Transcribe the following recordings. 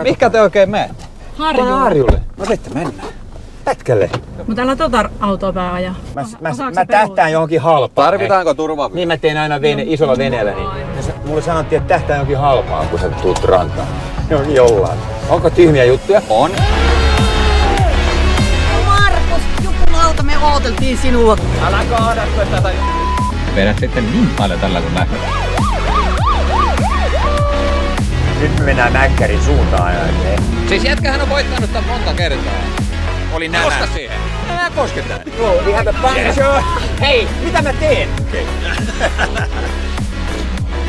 Mihinkä te oikein menette? Harjulle. No sitten mennään. Pätkälle. Mutta älä autoa pää ajaa. Mä tähtään johonkin halpaan. Tarvitaanko turvaa? Niin mä teen aina isolla veneellä. Niin. Mulle sanottiin, että tähtään johonkin halpaan, kun sä tuut rantaan. Johonkin jollain. Onko tyhmiä juttuja? On. Markus, jumalauta, me ooteltiin sinua. Älä kaadatko tätä. Vedät sitten niin paljon tällä kun lähtee. Nyt me mennään Mäkkärin suuntaan. Siis jätkähän on voittanut tän monta kertaa. Oli nänä. Koska siihen? Nää kosketaan. Joo, we have a punch. Hei, mitä mä teen?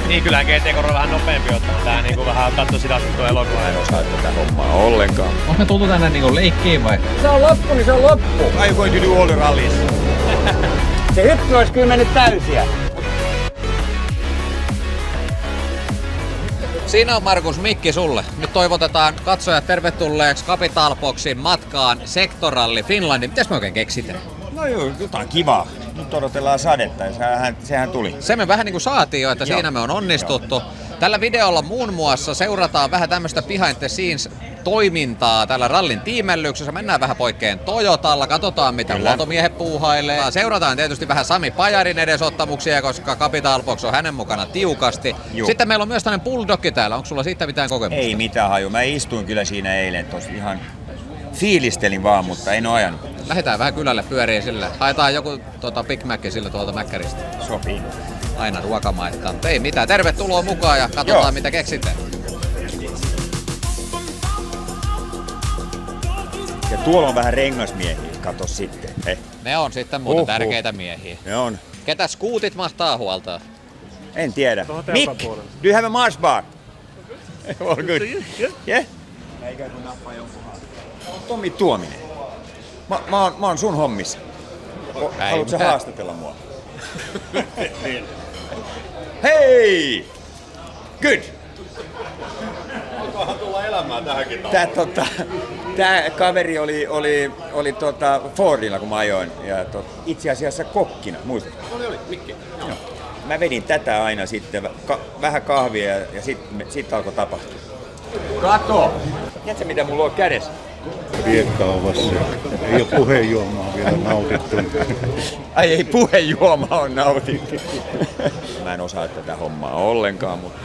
Niin kyllähän GT on vähän nopeampi ottaa. Tää niinku vähän katso sitä asuttua elokuvaa. En osaa tätä hommaa ollenkaan. Onko me tultu tänne niinku leikkiin vai? Se on loppu, niin se on loppu. Are you going to do all the rallies? Se hyppy olisi kyllä mennyt täysiä. Siinä on Markus mikki sulle. Nyt toivotetaan katsojat tervetulleeksi Capitalboxin matkaan Sektoralli Finlandin. Mitäs me oikein keksitään? No joo, jotain kivaa. Nyt odotellaan sadetta ja sehän tuli. Se me vähän niinku saatiin jo, että siinä me on onnistuttu. Tällä videolla muun muassa seurataan vähän tämmöistä behind the scenes toimintaa tällä rallin tiimellyksessä. Mennään vähän poikkeen Toyotalla, katsotaan mitä huoltomiehet puuhailee. Seurataan tietysti vähän Sami Pajarin edesottamuksia, koska Capitalbox on hänen mukana tiukasti. Sitten meillä on myös tämmöinen bulldogki täällä. Onko sulla siitä mitään kokemusta? Ei mitään haju. Mä istuin kyllä siinä eilen tossa ihan fiilistelin vaan, mutta en oo ajanut. Lähdetään vähän kylälle pyöriin sille. Haetaan joku Big Mac sille tuolta Mäkkäristä. Sopii. Aina ruokamaittaa. Ei mitään, tervetuloa mukaan ja katsotaan mitä keksitte. Ja tuolla on vähän rengasmiehiä, kato sitten. He. Ne on sitten muuten tärkeitä miehiä. Ne on. Ketä skuutit mahtaa huoltaa? En tiedä. Mick, do you have a Mars bar? All good. Yeah? Eikä kun nappaa jonkun Tommi Tuominen. Mä oon sun hommissa. Haluatko sä haastatella mua? Hei! Good! Alkaahan tulla elämää tähänkin Tää kaveri oli Fordilla kun mä ajoin. Ja itse asiassa kokkina, muistatko? Oli, Mikki. Joo. Mä vedin tätä aina sitten, vähän kahvia ja sit alkoi tapahtua. Kato! Tiedätkö mitä mulla on kädessä? Viekkaavassa. Ei ole puheenjuomaa vielä nautittu. Ai ei puheenjuomaa on nautittu. Mä en osaa tätä hommaa ollenkaan, mutta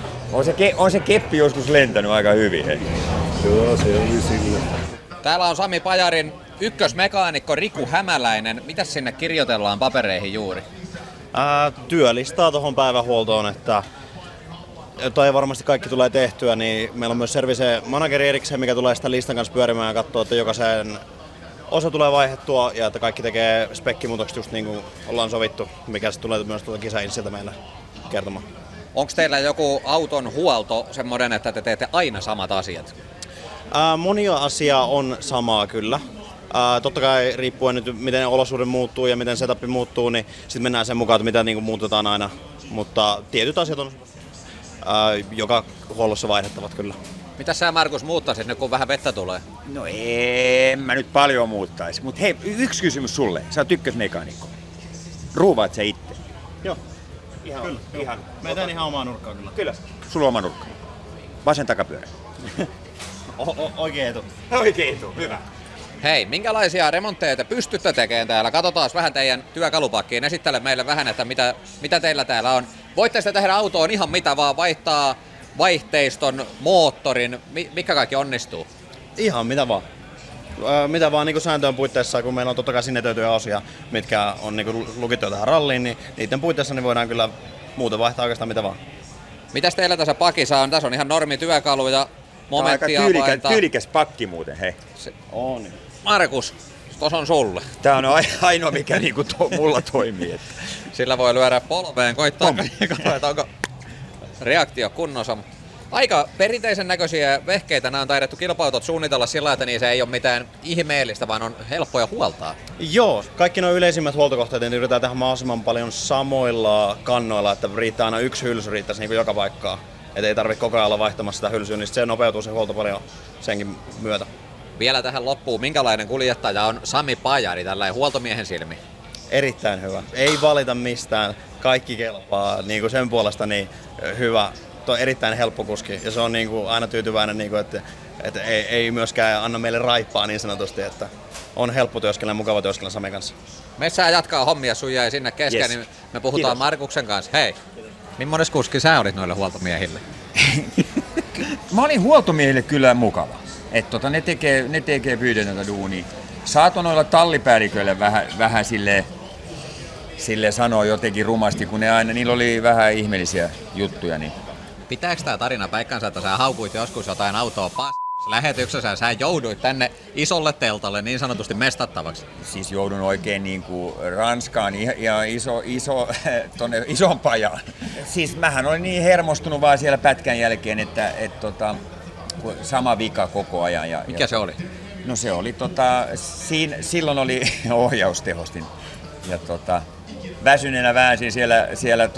on se keppi joskus lentänyt aika hyvin. Hei. Joo, se oli sillä. Täällä on Sami Pajarin ykkösmekaanikko Riku Hämäläinen. Mitäs sinne kirjoitellaan papereihin juuri? Työlistaa tuohon päivähuoltoon, että tai varmasti kaikki tulee tehtyä, niin meillä on myös service manageri erikseen, mikä tulee sitä listan kanssa pyörimään ja katsoo, että jokaisen osa tulee vaihdettua ja että kaikki tekee spekkimuutokset just niin kuin ollaan sovittu, mikä sitten tulee myös kisainsiltä meille kertomaan. Onko teillä joku auton huolto semmoinen, että te teette aina samat asiat? Monia asiaa on samaa kyllä. Totta kai riippuen nyt miten olosuhde muuttuu ja miten setup muuttuu, niin sitten mennään sen mukaan, että mitä niin kuin muutetaan aina. Mutta tietyt asiat on joka huollossa vaihdettavat kyllä. Mitä sä Markus muuttaisit nyt kun vähän vettä tulee? No en mä nyt paljon muuttaisi, mutta hei, yksi kysymys sulle. Sä oot ykkösmekaanikko. Ruuvaat sä itse? Joo. Ihan. Mä teen ihan omaa nurkkaa kyllä. Kyllä. Sulla on oma nurkka. Vasen takapyörä. Oikein etu. Oikein etu, hyvä. Hei, minkälaisia remontteja te pystytte tekemään täällä? Katsotaan vähän teidän työkalupakkiin. Esittele meille vähän, että mitä teillä täällä on. Voitte sitä tehdä autoon ihan mitä vaan, vaihtaa vaihteiston, moottorin, mikä kaikki onnistuu? Ihan mitä vaan. Mitä vaan niin sääntöjen puitteissa, kun meillä on totta kai sinetöityjä osia, mitkä on niin lukittu tähän ralliin, niin niiden puitteissa niin voidaan kyllä muuten vaihtaa oikeastaan mitä vaan. Mitäs teillä tässä pakissa on? Tässä on ihan normityökaluja, momenttia aika tyylikäs pakki muuten, hei. On. Markus, tos on sulle. Tää on ainoa mikä niinku mulla toimii. Että. Sillä voi lyödä polveen, koittaa että onko reaktio kunnossa. Aika perinteisen näköisiä vehkeitä nämä on taidettu kilpailutot suunnitella sillä, että niissä ei ole mitään ihmeellistä, vaan on helppoja huoltaa. Joo, kaikki nuo yleisimmät huoltokohteet niin yritetään tehdä mahdollisimman paljon samoilla kannoilla, että riittää aina yksi hylsy riittäisi niin kuin joka paikkaan. Että ei tarvitse koko ajan olla vaihtamassa sitä hylsyä, niin se nopeutuu se huolto paljon senkin myötä. Vielä tähän loppuun, minkälainen kuljettaja on Sami Pajari tällä huoltomiehen silmi? Erittäin hyvä. Ei valita mistään. Kaikki kelpaa. Niin kuin sen puolesta niin hyvä erittäin helppo kuski ja se on niinku aina tyytyväinen, niinku, että ei myöskään anna meille raippaa niin sanotusti, että on helppo työskennellä, mukava työskennellä Same kanssa. Messään jatkaa hommia, sun jäi sinne kesken, Yes. niin me puhutaan Kiitos. Markuksen kanssa. Hei, millainen kuski sä olit noille huoltomiehille? Mä olin huoltomiehille kyllä mukava. Että ne tekee pyydetöntä duunia. Saatoin noilla tallipäälliköille vähän sille sanoa jotenkin rumasti, kun niillä oli vähän ihmeellisiä juttuja. Niin. Pitääkö tää tarina paikkansa, että sä haukuit joskus jotain autoa lähetyksessä, sä jouduit tänne isolle teltalle niin sanotusti mestattavaksi? Siis joudun oikein niin kuin Ranskaan ja tonne isoon pajaan. Siis mähän olin niin hermostunut vaan siellä pätkän jälkeen, että sama vika koko ajan. Mikä se oli? No se oli silloin oli ohjaustehostin. Ja väsyneenä väänsin siellä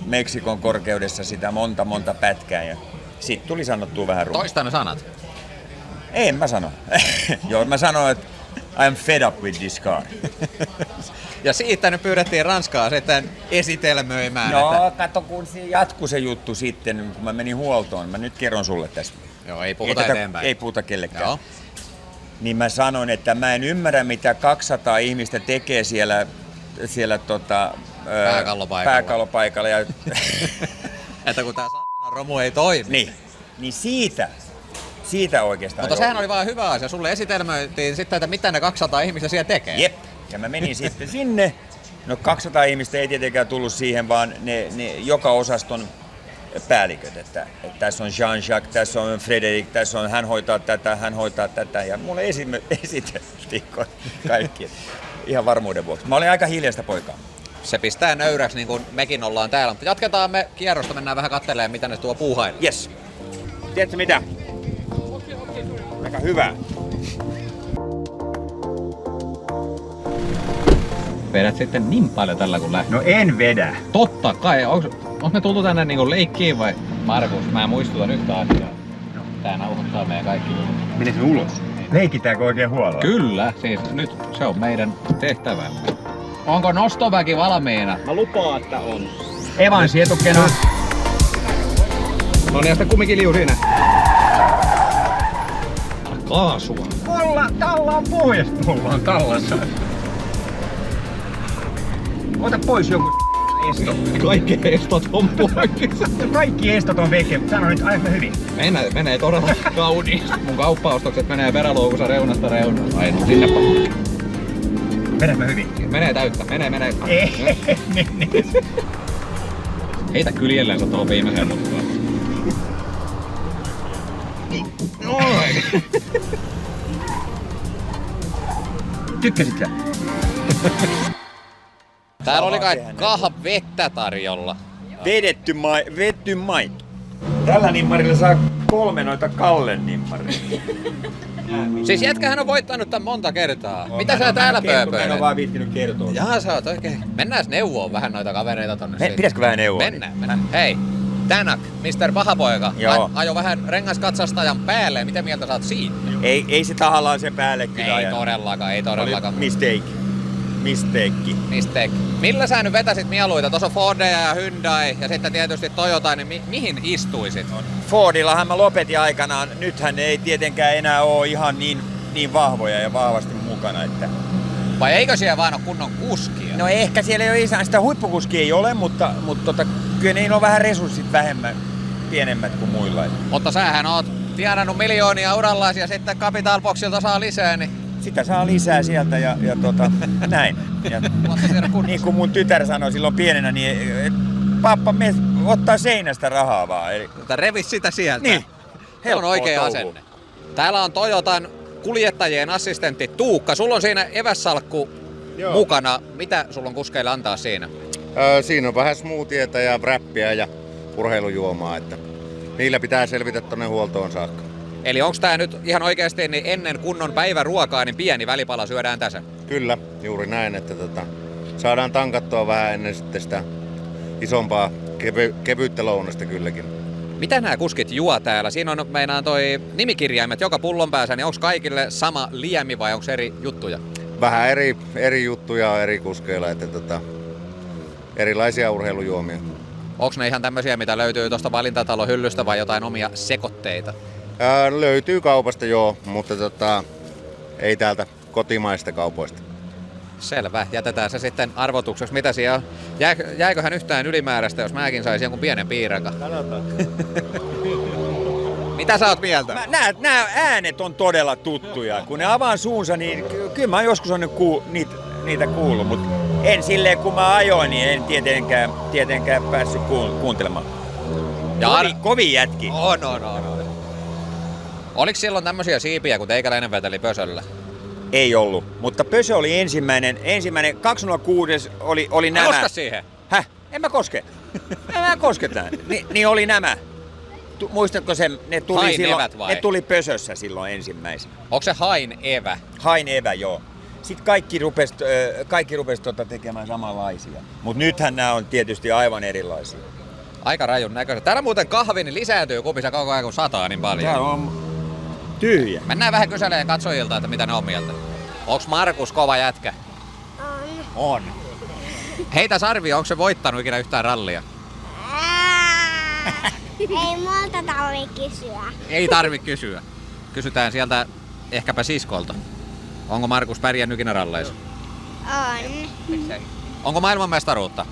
Meksikon korkeudessa sitä monta pätkää ja sit tuli sanottua vähän rumasti. Toista ne sanat. En mä sano. Joo, mä sanoin, että I'm fed up with this car. Ja siitä nyt pyydettiin Ranskaa sitten esitelmöimään. No, kato kun se jatkui se juttu sitten, kun mä menin huoltoon. Mä nyt kerron sulle tästä. Joo, ei puhuta eteenpäin. Ei puhuta kellekään. Joo. Niin mä sanoin, että mä en ymmärrä, mitä 200 ihmistä tekee siellä pääkallopaikalla. Ja Että kun tää romu ei toimi. niin siitä oikeastaan. Mutta sehän oli vaan hyvä asia. Sulle esitelmöitiin sitten, että mitä ne 200 ihmistä siellä tekee. Jep. Ja mä menin sitten sinne. No 200 ihmistä ei tietenkään tullut siihen, vaan ne joka osaston päälliköt. Että tässä on Jean-Jacques, tässä on Frédéric, tässä on hän hoitaa tätä. Ja mulle esiteltiin kaikki. Ihan varmuuden vuoksi. Mä olin aika hiljaista poikaa. Se pistää nöyräksi, niin kuin mekin ollaan täällä. Mutta jatketaan me kierrosta, mennään vähän katselemaan, mitä ne tuo puuhailla. Yes. Tiedätkö mitä? Aika hyvä. Vedät sitten niin paljon tällä kun lähtee. No en vedä. Totta kai. Onko me tultu tänne niinku leikkiin vai? Markus, mä muistutan yhtä asiaa. Tää nauhoittaa meidän kaikki. Menis ulos? Leikitäänkö oikein huolella? Kyllä, siis nyt se on meidän tehtävämme. Onko nostoväki valmiina? Mä lupaan, että on. Evansi etukena. No niin, ja sitten kumminkin liu siinä. Kaasua. Talla on pohjassa. Ollaan tallassa. Ota pois joku esto. Kaikki estot on poikissa. Kaikki estot on veke. Sano nyt aika hyvin. Menee todella kauniisti. Mun kauppaostokset menee peräluukussa reunasta reunaan. Ai no sinne Vedätkö hyvin? Menee täyttä. Menee. Niin. Heitä kyljellensä tuohon viimeiseen mutkaan. Noin. Tykkäsitkö? Täällä oli kai vettä tarjolla. Vetty maito. Tällä nimmarilla saa 3 noita Kallen nimmaria. Siis jätkähän on voittanut tän monta kertaa. Mitä sä täällä Mä en pööpöilet? oo vaan viittinyt kertoa. Jaa, sä oot oikein. Mennään neuvoon vähän noita kavereita tonne. Pitäisikö vähän neuvoa? Mennään. Hei, Tänak, Mr. Pahapoika, Joo. ajo vähän rengaskatsastajan päälle. Mitä mieltä sä oot siitä? Ei se tahallaan sen päälle kyllä Ei todellakaan. Mistake. Millä sä nyt vetäsit mieluita? Tuossa on Fordia ja Hyundai ja sitten tietysti Toyota, niin mihin istuisit? Fordillahan mä lopetin aikanaan. Nythän ne ei tietenkään enää oo ihan niin vahvoja ja vahvasti mukana. Että... Vai eikö siellä vaan ole kunnon kuskia? No ehkä siellä ei ole ihan sitä huippukuskia ei ole, mutta kyllä niillä on vähän resurssit pienemmät kuin muilla. Mutta sähän oot tienannut miljoonia urallaan ja sitten Capital Boxilta saa lisää, niin sitä saa lisää sieltä ja näin. Ja, niin kuin mun tytär sanoi silloin pienenä, niin pappa me ottaa seinästä rahaa vaan. Eli... revi sitä sieltä. Niin. Se on oikea touhua. asenne. Täällä on Toyotan kuljettajien assistentti Tuukka. Sulla on siinä evässalkku mukana. Mitä sulla on kuskeille antaa siinä? Siinä on vähän smoothieta ja wrappia ja urheilujuomaa, että niillä pitää selvitä tonne huoltoon saakka. Eli onks tää nyt ihan oikeesti niin ennen kunnon päiväruokaa niin pieni välipala syödään tässä? Kyllä, juuri näin, että saadaan tankattua vähän ennen sitten sitä isompaa kevyyttä lounasta kylläkin. Mitä nämä kuskit juo täällä? Siinä on meinaan toi nimikirjaimet joka pullon päässä, niin onko kaikille sama liemi vai onko eri juttuja? Vähän eri juttuja on eri kuskeilla, että erilaisia urheilujuomia. Onko ne ihan tämmöisiä, mitä löytyy tuosta valintatalon hyllystä vai jotain omia sekoitteita? Löytyy kaupasta joo, mutta ei täältä kotimaista kaupoista. Selvä, jätetään se sitten arvotukseksi. Mitä siellä on? Jäiköhän yhtään ylimääräistä, jos mäkin saisin jonkun pienen piirakan? Mitä sä oot mieltä? Nämä äänet on todella tuttuja. Kun ne avaan suunsa, niin kyllä mä joskus on niitä kuullut, mutta en silleen kun mä ajoin, niin en tietenkään päässyt kuuntelemaan. Kovin jätki. On. Oliko silloin tämmöisiä siipiä, kun teikäläinen veteli Pösöllä? Ei ollut, mutta Pösö oli ensimmäinen 206 oli nämä. Koska siihen? Häh? En mä koske. Mä kosketaan. Niin oli nämä. Muistatko sen? Ne tuli Hain silloin, evät vai? ne tuli Pösössä silloin ensimmäisenä. Onko se Hain evä? Hain evä, joo. Sitten kaikki rupes tekemään samanlaisia. Mutta nythän nämä on tietysti aivan erilaisia. Aika rajun näköistä. Täällä muuten kahvi niin lisääntyy kupissa koko ajan, kun sataa niin paljon. Täällä on tyhjä. Mennään vähän kyselemään katsojilta, että mitä ne on mieltä. Onks Markus kova jätkä? On. Heitä Sarvi, onko se voittanut ikinä yhtään rallia? Ei multa tarvi kysyä. Ei tarvi kysyä. Kysytään sieltä ehkäpä siskolta. Onko Markus pärjännyt ikinä ralleissa? On. Onko maailmanmestaruutta?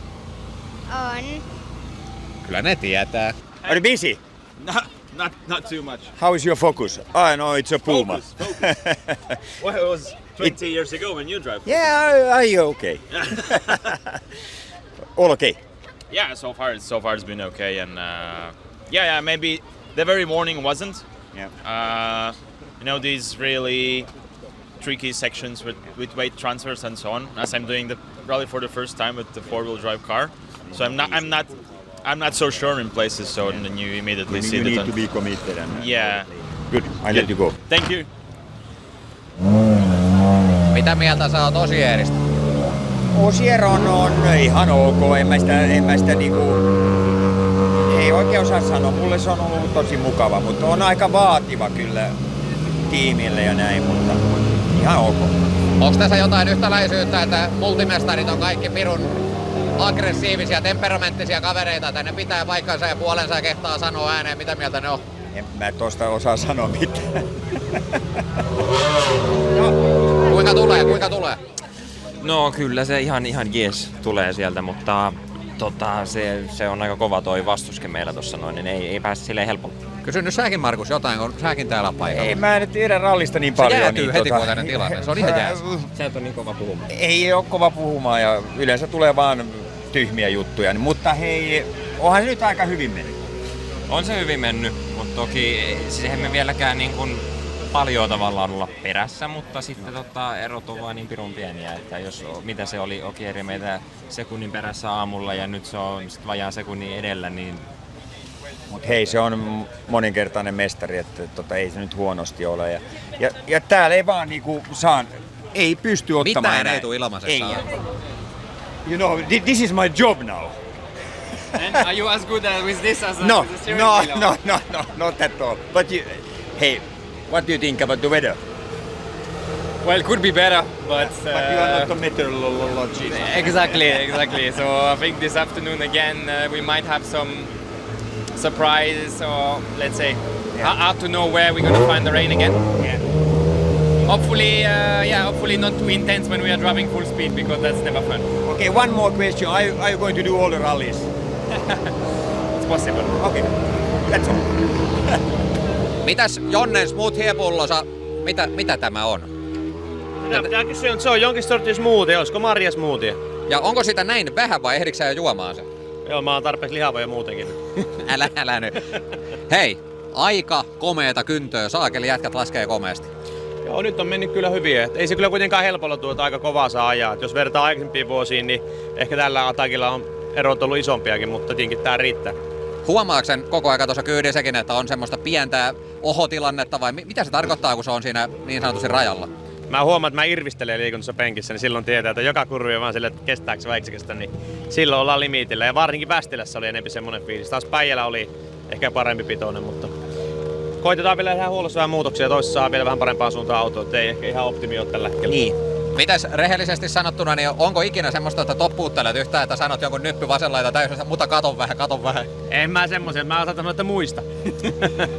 On. Kyllä ne tietää. Are you busy? Not too much. How is your focus? I know it's a Puma. Well, it was 20 years ago when you drove. Yeah, I okay. All okay. Yeah, so far it's been okay, and yeah, maybe the very morning wasn't. Yeah. These really tricky sections with weight transfers and so on. As I'm doing the rally for the first time with the 4-wheel drive car, so I'm not so sure in places. So then you immediately see you that. need to be committed. And, Yeah. Good. I let you go. Thank you. Mitä mieltä sä oot Osierista? Osier on ihan ok. En mä sitä niinku... Ei oikein osaa sanoa. Mulle se on ollut tosi mukava, mutta on aika vaativa kyllä tiimille ja näin, mutta ihan ok. Onko tässä jotain yhtäläisyyttä, että multimestarit on kaikki pirun aggressiivisia, temperamenttisia kavereita, että ne pitää paikkansa ja puolensa ja kehtaa sanoa ääneen, mitä mieltä ne on? En mä tosta osaa sanoa mitään. Kuinka tulee? No kyllä se ihan jees tulee sieltä, mutta se on aika kova toi vastuskin meillä tossa noin, niin ei pääse silleen helpolla. Kysy nyt säkin Markus jotain, kun säkin täällä paikalla. Ei mä nyt tiedä rallista niin paljon. Se jäätyy niin, heti, kun on tämmöinen tilanne. Se on ihan jääs. Sä et ole niin kova puhumaan. Ei ole kova puhumaan ja yleensä tulee vaan tyhmiä juttuja. Mutta hei, onhan se nyt aika hyvin mennyt. On se hyvin mennyt, mutta toki siis eihän me vieläkään niin kuin paljon tavallaan olla perässä, mutta sitten erot on vaan niin pirun pieniä, että jos mitä se oli Ogieri meitä sekunnin perässä aamulla ja nyt se on sit vajaan sekunnin edellä, niin... Mut hei, se on moninkertainen mestari, että ei se nyt huonosti ole. Ja täällä ei vaan niinku ei pysty ottamaan mitään ei tule ilmaisessa. You know, this is my job now. And are you as good with this as No, with the steering wheel? no, not at all. But hey, what do you think about the weather? Well, it could be better, but But you are not a meteorologist. Exactly. So I think this afternoon again we might have some surprise, or let's say, hard to know where we're gonna find the rain again. Yeah. Hopefully not too intense when we are driving full speed, because that's never fun. Okay, one more question. Are you going to do all the rallies? It's possible. Okay, that's all. Mitäs Jonnen smoothie-pullosa, mitä tämä on? Pitää kysyä, se on jonkin sortin smoothie, olisiko Marja smoothie? Ja onko sitä näin vähän vai ehditkö sä jo juomaan sen? Joo, mä oon tarpeeksi lihava jo muutenkin. Älä nyt. Hei, aika komeeta kyntöä, saakeli jätkät laskee komeasti. Joo, nyt on mennyt kyllä hyvin. Ei se kyllä kuitenkaan helpolla tuota aika kovaa saa ajaa. Jos vertaa aikaisempiin vuosiin, niin ehkä tällä Atakilla on erot ollut isompiakin, mutta tietenkin tää riittää. Huomaatko sen koko ajan tuossa kyydissäkin, että on semmoista pientä ohotilannetta vai mitä se tarkoittaa, kun se on siinä niin sanotusti rajalla? Mä huomaan, että mä irvistelen liikunnassa penkissä, niin silloin tietää, että joka kurvi on vaan silleen, että kestääkö vai eikö kestä, niin silloin ollaan limitillä. Ja varsinkin Västilässä oli enemmän semmoinen fiilis. Taas Päijälä oli ehkä parempi pitoinen, mutta koitetaan vielä tehdä huollossa vähän muutoksia ja toisessa saa vielä vähän parempaan suuntaan autoa, ei ehkä ihan optimi ole tällä hetkellä. Niin. Mitäs rehellisesti sanottuna, niin onko ikinä semmoista, että toppuuttelet yhtään, että sanot jonkun nyppy vasenlaita täysin, mutta katon vähän. En mä semmoisen, mä osaan sanoa, että muista.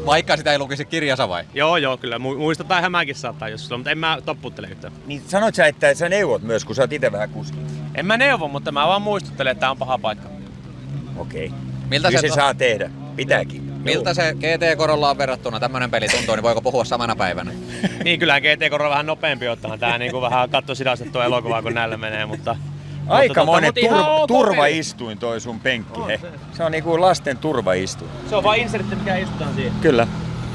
Vaikka sitä ei lukisi kirjassa vai? Joo, kyllä. Muistetaan ihan mäkin saattaa joskus, mutta en mä toppuuttele yhtään. Niin sanot sä, että sä neuvot myös, kun sä oot ite vähän kuski? En mä neuvo, mutta mä vaan muistuttelen, että tää on paha paikka. Okei. Miltä Kyllä se se saa tehdä. Pitääkin. Miltä se GT Corollaan verrattuna tämmönen peli tuntuu, niin voiko puhua samana päivänä? Niin, kyllähän GT Corolla vähän nopeampi ottaa. Tää niinku vähän kattosidastettua elokuvaa, kun näillä menee, mutta... Aikamoinen ihan ok turvaistuin toi sun penkki, he. Se on niinku lasten turvaistuin. Se on vaan insertti, mikä istutaan siihen. Kyllä.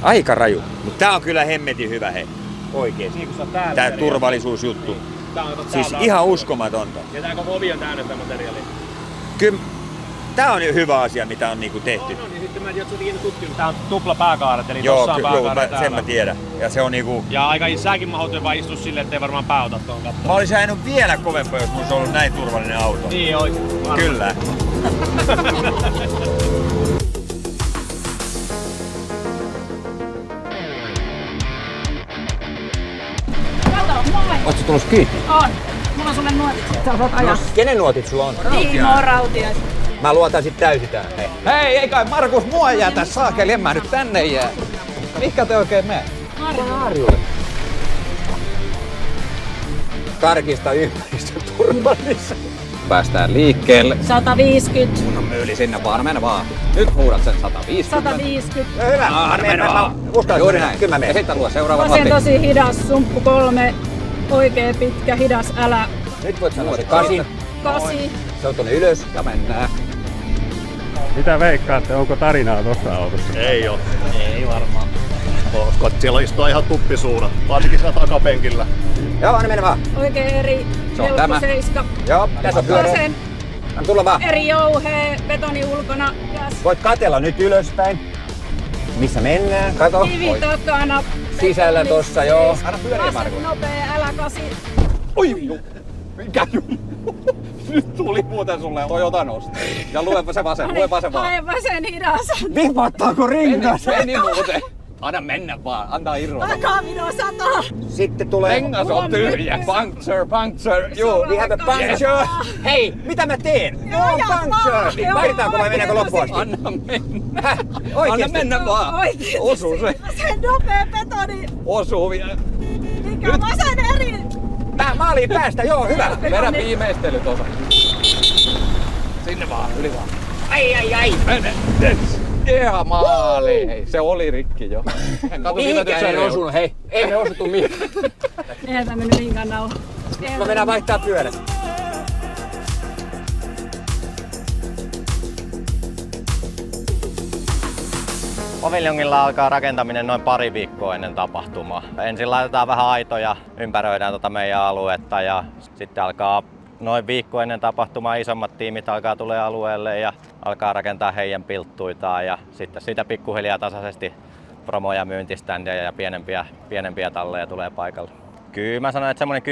Aika raju. Mutta tää on kyllä hemmetin hyvä, he. Oikeesti. Niin, kun sä oot täällä. Tää turvallisuusjuttu. Siis ihan uskomatonta. Ja tää koko ovi on täynnä sitä materiaalia. Kyllä. Tää on jo hyvä asia, mitä on niinku tehty. No niin, sitten mä en tiedä, että sä oot tutkinut. Tää on tupla pääkaaret, eli tossa on pääkaaret täällä. Sen mä tiedän. Ja se on niinku... Ja aika säkin mahdoton vaan istua silleen, ettei varmaan pää ota tuon kattoon. Mä olisin ajanut vielä kovempaa, jos mulla olisi ollut näin turvallinen auto. Niin oikein. Kyllä. Kato, moi! Ootko tullut kiinni? On. Mulla on sulle nuotit. Sä saat ajaa. Kenen nuotit sulla on? Timo Rautiais. Mä luotan sit täysin tähän. Hei, ei kai Markus mua jätä saakeli, en mä nyt tänne jää. Mihinkä te oikein menee? Harjulle. Tarkista ympäristön turvallisuus. Päästään liikkeelle. 150. No myyli sinne vaan, mene vaan. Nyt huudat sen 150. 150. Hyvä. Mene vaan. Juuri näin. Kyllä mä menen. Ja sitten luo seuraava Vasen lati. tosi hidas, sumppu 3. Oikee pitkä, hidas, älä. Nyt voit sanoa se 8. 8. Se on tonne ylös. Ja mennään. Mitä veikkaatte, onko tarinaa tuossa autossa? Ei oo. Ei varmaan. Uskon, että siellä istuu ihan tuppisuurat, varsinkin siellä takapenkillä. Joo, anna mennä vaan. Oikee eri, Se on tämä. 7. Joo, tässä on pyörä. Vasen, Anna tulla vaan. eri jouhee, betoni ulkona. Voit katella nyt ylöspäin. Missä mennään? Kato. Kivi takana. Sisällä betoni, tossa, joo. seis. Anna pyöriä, Markus. Vasen nopea, älä 8. Oi, mikä nyt tuli muuten sulle Toyota nosti. Ja lue se vasen vaan. Hae vasen hidas. Vipattaako ringas? Meni muuten. Anna mennä vaan, antaa irrota. Takaa minua 100. Sitten tulee... Rengas on tyhjä. Puncture. Joo, we have a puncture. Hei, mitä mä teen? Joo, puncture. Vaihtaanko vai mennäänkö loppuun asti? Anna mennä. Häh? Anna Oikeesti? mennä vaan. Oikeesti. Osuu se. Se nopea betoni. Osuu vielä. Mikä vasen eri. Maaliin päästä, joo, hyvä. Vedä viimeistelyt osa. Sinne vaan, yli vaan. Ai. Mene. Ihan maali. Hei, se oli rikki jo. Mihinkä ei osunut, hei. Ei me osuttu mihinkään. Eihän tää mennyt niinkään nauha. Mä mennään vaihtaa pyörät. Paviljongilla alkaa rakentaminen noin pari viikkoa ennen tapahtumaa. Ensin laitetaan vähän aitoja, ympäröidään meidän aluetta ja sitten alkaa noin viikko ennen tapahtumaa isommat tiimit alkaa tulee alueelle ja alkaa rakentaa heidän pilttuitaan ja sitten siitä pikkuhiljaa tasaisesti promoja, myyntiständiä ja pienempiä talleja tulee paikalle. Kyllä mä sanon, että semmoinen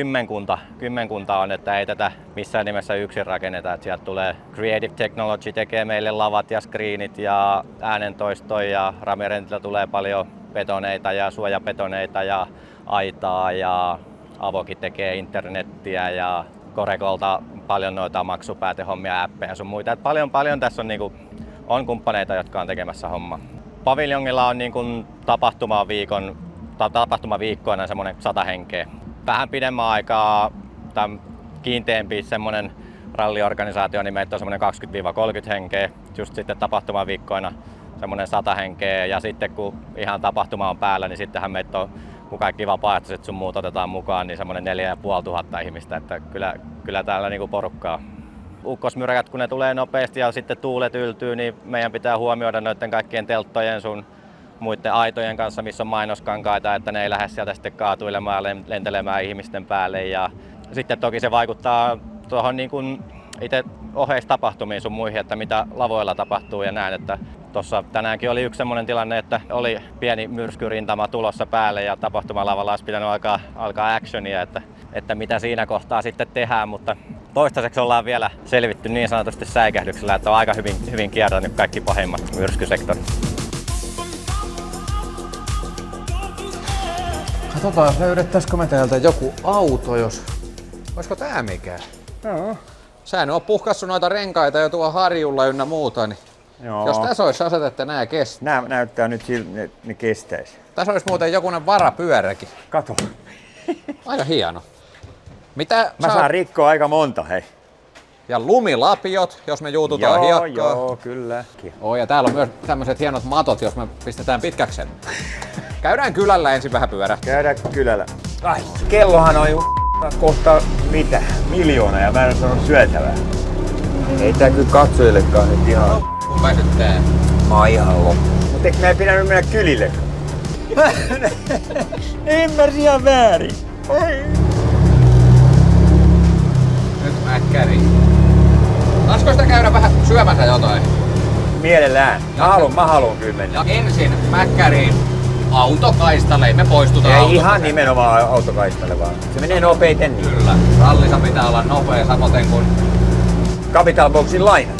kymmenkunta on, että ei tätä missään nimessä yksin rakenneta. Että sieltä tulee Creative Technology tekee meille lavat ja screenit ja äänentoistoja ja Ramirentiltä tulee paljon betoneita ja suojabetoneita ja aitaa ja Avokin tekee internettiä ja Korekolta paljon noita maksupäätehommia, appeja ja sun muita. Et paljon tässä on, on kumppaneita, jotka on tekemässä hommaa. Paviljongilla on tapahtumaviikkoina semmoinen 100 henkeä. Vähän pidemmän aikaa kiinteämpi semmoinen ralliorganisaatio, niin meitä on semmoinen 20-30 henkeä. Just sitten tapahtumaviikkoina semmoinen 100 henkeä ja sitten kun ihan tapahtuma on päällä, niin sittenhän meitä on, kun kaikki vapaaehtoiset sun muut otetaan mukaan, niin semmoinen 4500 ihmistä, että kyllä täällä porukkaa. Ukkosmyräkät, kun ne tulee nopeasti ja sitten tuulet yltyy, niin meidän pitää huomioida noiden kaikkien telttojen sun muiden aitojen kanssa, missä on mainoskankaita, että ne ei lähde sieltä sitten kaatuilemaan ja lentelemään ihmisten päälle. Ja sitten toki se vaikuttaa tuohon itse oheistapahtumiin sun muihin, että mitä lavoilla tapahtuu ja näin, että tuossa tänäänkin oli yksi semmoinen tilanne, että oli pieni myrskyrintama tulossa päälle ja tapahtumalavalla olisi pitänyt alkaa actionia, että mitä siinä kohtaa sitten tehdään, mutta toistaiseksi ollaan vielä selvitty niin sanotusti säikähdyksellä, että on aika hyvin kiertänyt kaikki pahimmat myrskysektorit. Katsotaan, löydettäisikö me täältä joku auto, jos Olisiko tää mikään? Joo. Sä on puhkassu noita renkaita jo tuo harjulla ynnä muuta, niin Joo. jos tässä olisi asetetta, nää kestää. Nää näyttää nyt siltä, että ne kestäis. Tässä olisi muuten jokunen varapyöräkin. Kato. Aika hieno. Mitä Mä saan rikkoa aika monta, hei. Ja lumilapiot, jos me juututaan hiekkaa. Joo, kyllä. Ja täällä on myös tämmöiset hienot matot, jos me pistetään pitkäkseen. Käydään kylällä ensin vähän pyörä. Käydään kylällä. Ai, kellohan on kohta mitä? 1 000 000 ja mä en sano syötävää. Ei tää kyllä katsojillekaan nyt ihan... Kun väsyttää. Mä oon ihan loppu. Mut eikö meidän pidä mennä kylille? Ymmärsin ihan väärin. Nyt mäkkäri. Olisiko sitä käydä vähän syömässä jotain? Mielellään. Mä haluun kyllä mennä. Ja ensin mäkkäriin autokaistalle, me poistutaan Ei autokaistalle. ihan nimenomaan autokaistalle vaan. Se menee nopeiten niin. Kyllä. Rallissa pitää olla nopea samoin kuin Capital Boxin laina.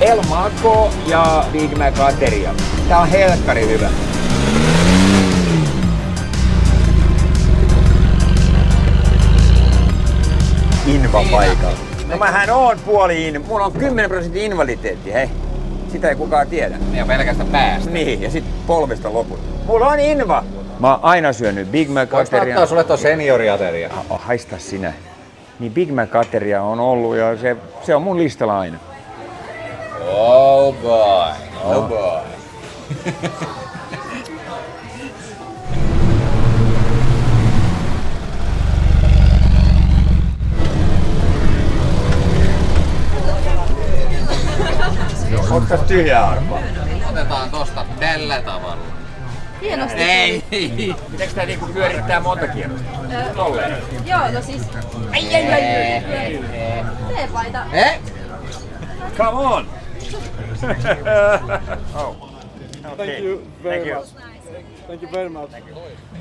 El Maco ja Big Mac ateria. Tää on helkkari hyvä. Inva-paikalla. No mähän oon mulla on 10% invaliditeetti, hei. Sitä ei kukaan tiedä. Ja pelkästään päästä. Niin, ja sit polvesta loput. Mulla on inva! Mä oon aina syönyt Big Mac voiko ateria. ottaa sulle tuon senioriateria? Haista sinä. Niin Big Mac ateria on ollut ja se on mun listalla aina. Oh boy, oh boy. Ottais tyhjää arpaa. Otetaan tosta tällä tavalla. Hienosti. Ei. Pitääkö tää niinku pyörittää monta kierrosta? Tolleen. Joo, no siis... Ai. Teepaita. Come on! Thank you very much. Thank you very much.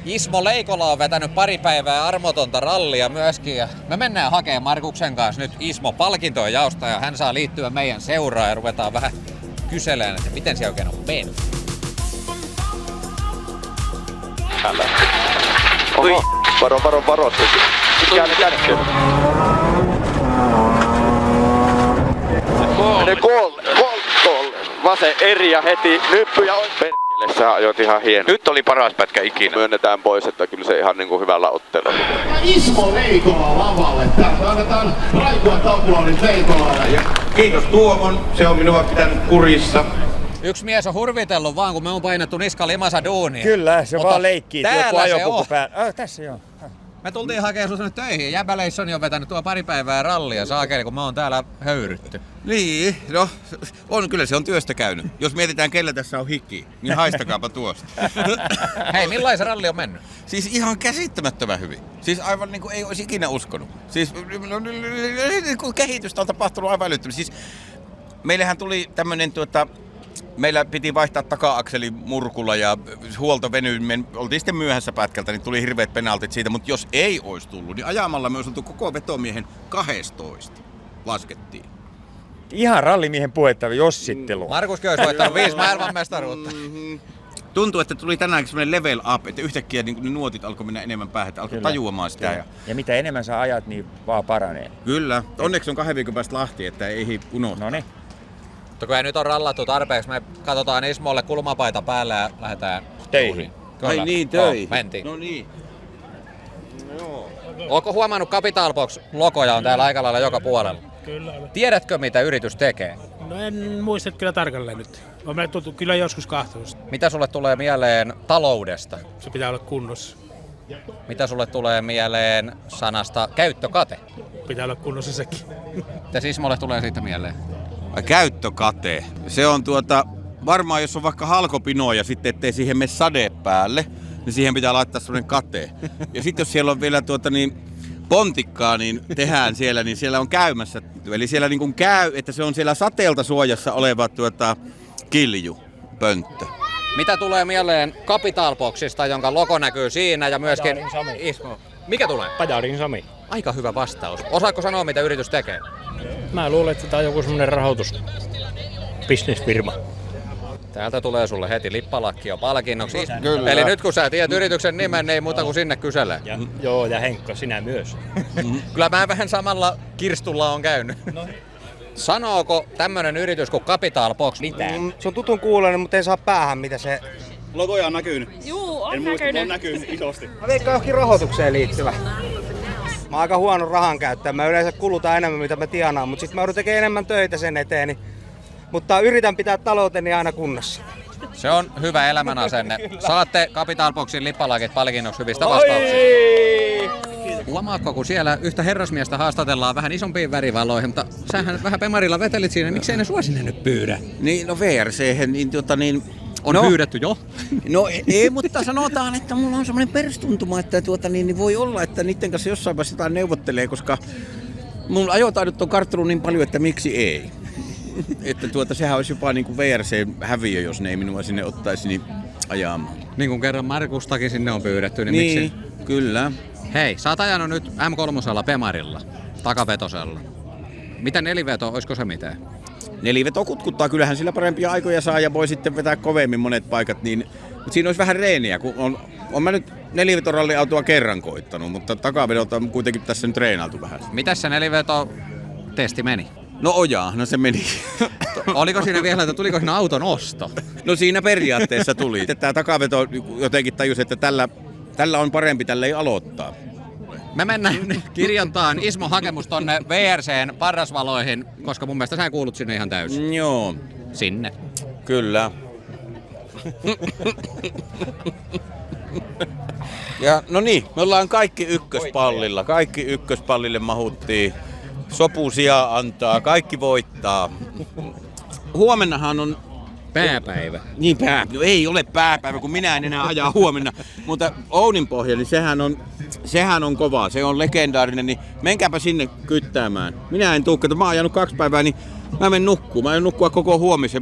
Ismo Leikola on vetänyt pari päivää armotonta rallia myöskin ja me mennään hakemaan Markuksen kanssa nyt Ismo palkintoa jaosta ja hän saa liittyä meidän seuraan ja ruvetaan vähän kyselemään, että miten se oikein on mennyt. Oi, varo. Käänne. Menee gol. Vasen eri ja heti nyppy ja on perkele. Sä ajoit ihan hieno. Nyt oli paras pätkä ikinä. Myönnetään pois, että kyllä se ihan niinku hyvällä otteella. Ja Ismo Leikola lavalle. Täältä annetaan raikua tapuolit Leikolalle. Kiitos Tuomon, se on minua pitänyt kurissa. Yksi mies on hurvitellut vaan, kun me on painettu niska limasa duunia. Kyllä, se vaan leikkii. Täällä se on. Tässä joo. Me tultiin hakemaan sinut töihin. Jäbäleissä on jo vetänyt tuo pari päivää rallia saakeli, kun me on täällä höyrytty. Niin, no on kyllä se on työstä käynyt. Jos mietitään kellä tässä on hiki, niin haistakaapa tuosta. Hei, millainen se ralli on mennyt? Siis ihan käsittämättömän hyvin. Siis aivan niin kuin ei olisi ikinä uskonut. Siis kehitystä on tapahtunut aivan älyttömästi. Siis meillähän tuli tämmönen meillä piti vaihtaa taka-akseli murkulla ja huolto venyi. Me oltiin sitten myöhässä pätkältä, niin tuli hirveät penaltit siitä, mutta jos ei olisi tullut, niin ajamalla me olisi oltu koko vetomiehen 12. Laskettiin. Ihan rallimiehen puhetta jossittelu. Markuskin olisi voittanut 5 maailmanmestaruutta. Tuntuu, että tuli tänäänkin semmoinen level up, että yhtäkkiä niin ne nuotit alkoi mennä enemmän päähän, että alkoi tajuamaan sitä. Ja mitä enemmän sä ajat, niin vaan paranee. Kyllä. Onneksi on 2 viikon päästä Lahti, että ei unohda. Noniin. Mutta kun ei nyt on rallattu tarpeeksi, me katsotaan Ismolle kulmapaita päälle ja lähdetään töihin. Ai niin, töihin. Mentiin. No niin. Joo. Ootko huomannut Capital Box-logoja on täällä aika lailla joka puolella? Kyllä. Tiedätkö, mitä yritys tekee? No en muista kyllä tarkalleen nyt. Olen tultu kyllä joskus kahtunut. Mitä sulle tulee mieleen taloudesta? Se pitää olla kunnossa. Mitä sulle tulee mieleen sanasta käyttökate? Pitää olla kunnossa sekin. Mitä Ismolle tulee siitä mieleen? Käyttökate. Se on varmaan jos on vaikka halkopino ja sitten ettei siihen mene sade päälle, niin siihen pitää laittaa sellainen kate. Ja sitten jos siellä on vielä pontikkaa, niin tehdään siellä, niin siellä on käymässä. Eli siellä niin kuin käy, että se on siellä sateelta suojassa oleva kilju, pönttö. Mitä tulee mieleen Capital Boxista, jonka logo näkyy siinä ja myöskin Ismo? Mikä tulee? Pajarin Sami. Aika hyvä vastaus. Osaatko sanoa, mitä yritys tekee? Mä luulen, että tämä on joku semmonen rahoitusbisnesfirma. Täältä tulee sulle heti lippalakki jo palkinnoksi. Kyllä. Eli nyt kun sä tiedät yrityksen nimen, niin ei muuta kuin sinne kyselee. Joo, ja Henkka, sinä myös. Kyllä mä vähän samalla kirstulla on käynyt. Sanooko tämmönen yritys kuin Capital Box mitään? Se on tutun kuuloinen, mutta ei saa päähän, mitä se... Logoja on näkynyt. Juu, on en muista, näkynyt. on näkynyt isosti. Mä veikkaan johonkin rahoitukseen liittyvä. Mä oon aika huono rahan käyttäjä. Mä yleensä kulutan enemmän, mitä mä tienaan, mutta sit mä joudun tekemään enemmän töitä sen eteen. Mutta yritän pitää talouteni aina kunnossa. Se on hyvä elämänasenne. Saatte Capital Boxin lippalakit palkinnoksi hyvistä vastauksista. Huomaatko, kun siellä yhtä herrasmiestä haastatellaan vähän isompiin värivaloihin, mutta sähän vähän pemarilla vetelit siinä, miksei ne sua sinne nyt pyydä? Niin, no VRC:hen, niin On pyydetty jo? No ei, mutta sanotaan, että mulla on semmoinen perustuntuma, että niin voi olla, että niiden kanssa jossain vaiheessa jotain neuvottelee, koska mun ajotaidot on karttunut niin paljon, että miksi ei. Että sehän olisi jopa niin kuin VRC-häviö, jos ne ei minua sinne ottaisi niin ajamaan. Niin kuin kerran Markustakin sinne on pyydetty, niin Niin, miksi? kyllä. Hei, sä oot ajanut nyt M3 pemarilla, takavetosella. Mitä neliveto, olisiko se mitään? Neliveto kutkuttaa, kyllähän sillä parempia aikoja saa ja voi sitten vetää kovemmin monet paikat, niin mutta siinä olisi vähän reeniä, kun on mä nyt nelivetoralliautoa kerran koittanut, mutta takavedolta on kuitenkin tässä nyt treenailtu vähän. Mitäs se neliveto testi meni? No ojaa, no se meni. Oliko siinä vielä, että tuliko siinä auton osto? No siinä periaatteessa tuli. Tämä takaveto jotenkin tajusi, että tällä on parempi, tällä ei aloittaa. Me mennään kirjantaan Ismo hakemus tonne VRC:n parrasvaloihin, koska mun mielestä sä kuulut sinne ihan täysin. Joo. Sinne. Kyllä. Ja no niin, me ollaan kaikki ykköspallilla. Kaikki ykköspallille mahuttiin. Sopu sijaa antaa, kaikki voittaa. Huomennahan on pääpäivä. Niin no ei ole pääpäivä, kun minä en enää ajaa huomenna. Mutta Ouninpohja, niin sehän on kova, se on legendaarinen, niin menkääpä sinne kyttäämään. Minä en tuu, mä oon ajanut 2 päivää, niin mä menen nukkuun. Mä en nukkua koko huomisen.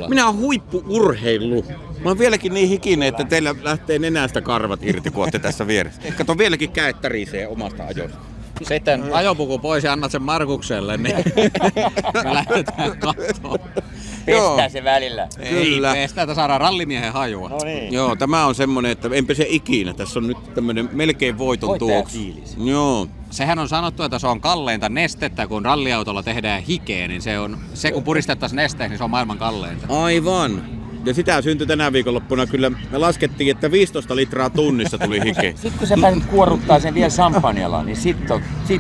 Minä oon huippu-urheilu. Mä oon vieläkin niin hikinen, että teillä lähtee nenästä karvat irti, kun ootte tässä vieressä. Kato, vieläkin käet tärisee omasta ajosta. Sitten ajopuku pois ja annat sen Markukselle, niin me lähdetään katsomaan. Pestää se välillä. Kyllä. Ei pestää, että saadaan rallimiehen hajua. No niin. Joo, tämä on semmonen, että enpä se ikinä. Tässä on nyt tämmönen melkein voiton tuoksu. Joo. Sehän on sanottu, että se on kalleinta nestettä, kun ralliautolla tehdään hikeä, niin se kun puristettaisiin nesteeksi, niin se on maailman kalleinta. Aivan. Ja sitä syntyi tänä viikonloppuna kyllä. Me laskettiin, että 15 litraa tunnissa tuli hike. Sitten kun sä pääset kuorruttaa sen vielä champanjalla, niin sit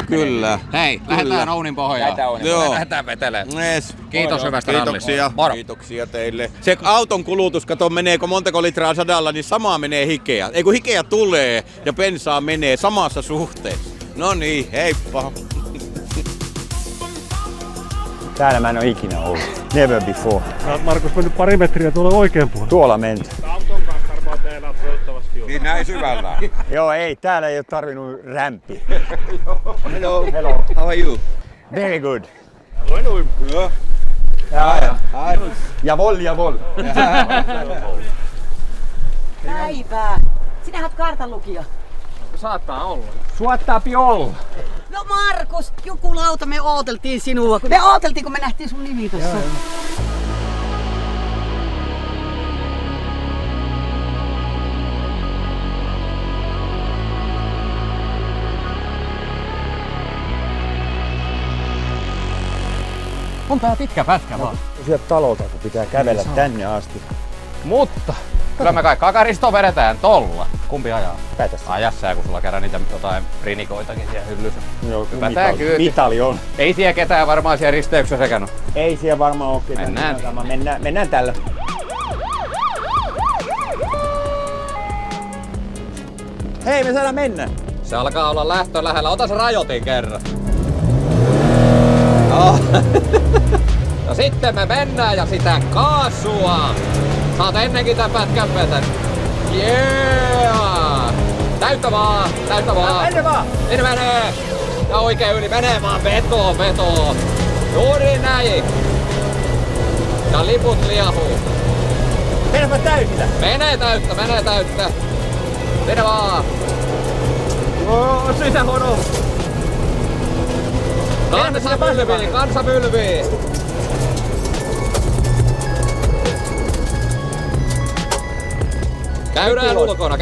Kyllä. Hei, lähdetään Ouninpohjaan. Joo. Lähdetään vetelemään. Yes. Kiitos hyvästä Kiitoksia. rallista. Moro. Kiitoksia teille. Se auton kulutus, kato meneekö montako litraa 100, niin samaa menee hikeä. Ei kun hikeä tulee ja bensaa menee samassa suhteessa. No niin, heippa. Täällä mä en oo ikinä ollut. Never before. Sä oot Markus mennyt pari metriä tuolla oikean puolella. Tuolla menty. Auton kanssa varmaan teillä toivottavasti on. Niin näin syvällä. Joo, ei, täällä ei oo tarvinnut rämpi. Hello. Hello. How are you? Very good. Ja. Ja. Jawohl. Päivää. Sinä oot kartanlukija. Saattaa olla. Suottaapi olla. No Markus, jukulauta, me ooteltiin sinua. Me ooteltiin, kun me nähtiin sun nimi tossa. On tää pitkä pätkä vaan. Sieltä talolta, kun pitää kävellä tänne asti. Mutta kyllä me kai kakaristoon vedetään tolla. Kumpi ajaa? Päätäs. Aja sä, kun sulla kerran niitä jotain prinikoitakin siellä hyllyssä. Joo, Hypätään kyyti. mitali on. Ei siellä ketään varmaan siellä risteyksessä sekään ole. Ei siellä varmaan oo ketään. Mennään tällä. Hei, me saadaan mennä. Se alkaa olla lähtö lähellä. Ota se rajoitin kerran. No. Ja sitten me mennään ja sitä kaasua. Sä oot ennenkin tän pätkän vetänyt. Yeah! Täyttä vaan. Mene vaan. Niin menee. Ja oikein yli. Menee vaan vetoon. Juuri näin. Ja liput liahuu. Mennäpä täyttä. Menee täyttä. Mene vaan. Sisähono. Kansa mylvii. Käydään ulkona.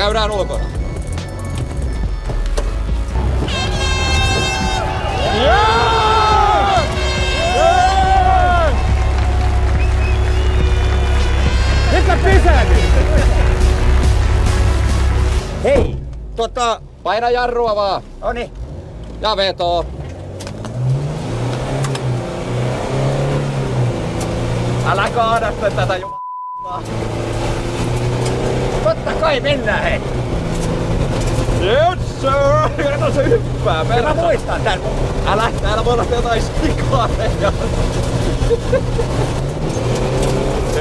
Nyt mä pysähdyn! Hei, paina jarrua vaan. Noniin. Ja vetoo. Älä kaada tätä jumalaa. Totta kai mennään hei. Yes sir! Kato se hyppää Mä muistan tän. Älä, täällä voi olla jotain sikaareja.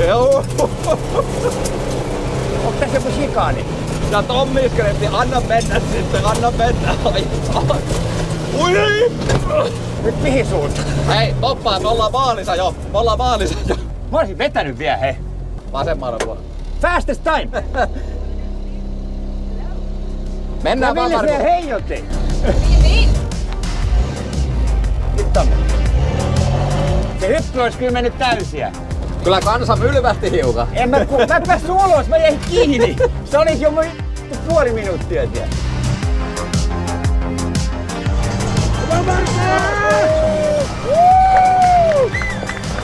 Joo. Onko tässä joku sikaani? Ja Tommi iskeletti, anna mennä sitten, anna mennä. Ui! Nyt mihin suuntaan? Hei, toppaa, me ollaan maalissa jo. Mä olisin vetänyt vielä hei. Vasemmalle puolelle. Fastest time! Mennään vaan Ville Markus. se heijotti. Nyt tonne. Se hyppy olisi kyllä mennyt täysiä. Kyllä kansa mylvähti hiukan. Mä päässyt ulos, mä jäin kiinni. Se oli jo puoli minuuttia siellä.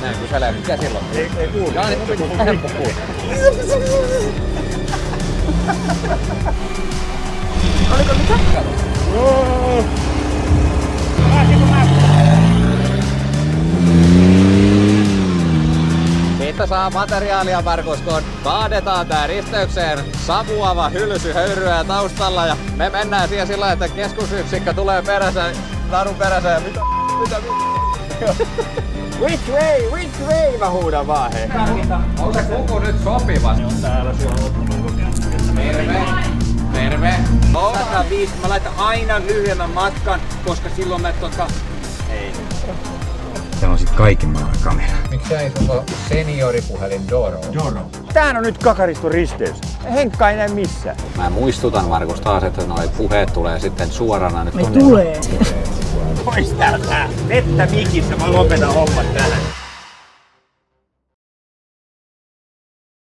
Näin kyselee, mikä silloin? Ei kuulu. Jaa, niin mun piti vähän puhua. Oliko mitä? Siitä saa materiaalia, Markus, kun kaadetaan tää risteykseen savuava hylsy höyryää taustalla ja me mennään siihen sillä, että keskusyksikkö tulee perässä, narun perässä ja mitä? Which way mä huudan vaan hei. Onko se kuku nyt sopivasti? Terve. 105, mä laitan aina lyhyemmän matkan, koska silloin mä Ei. Täällä on sit kaiken maailman kamera. Miksei sulla senioripuhelin Doro? Tämähän on nyt Kakariston risteys. Henkka ei näe missään. Mä muistutan Markus taas, että noi puheet tulee sitten suorana nyt. Me tulee. Pois täältä. Vettä mikissä, mä lopetan hommat tähän.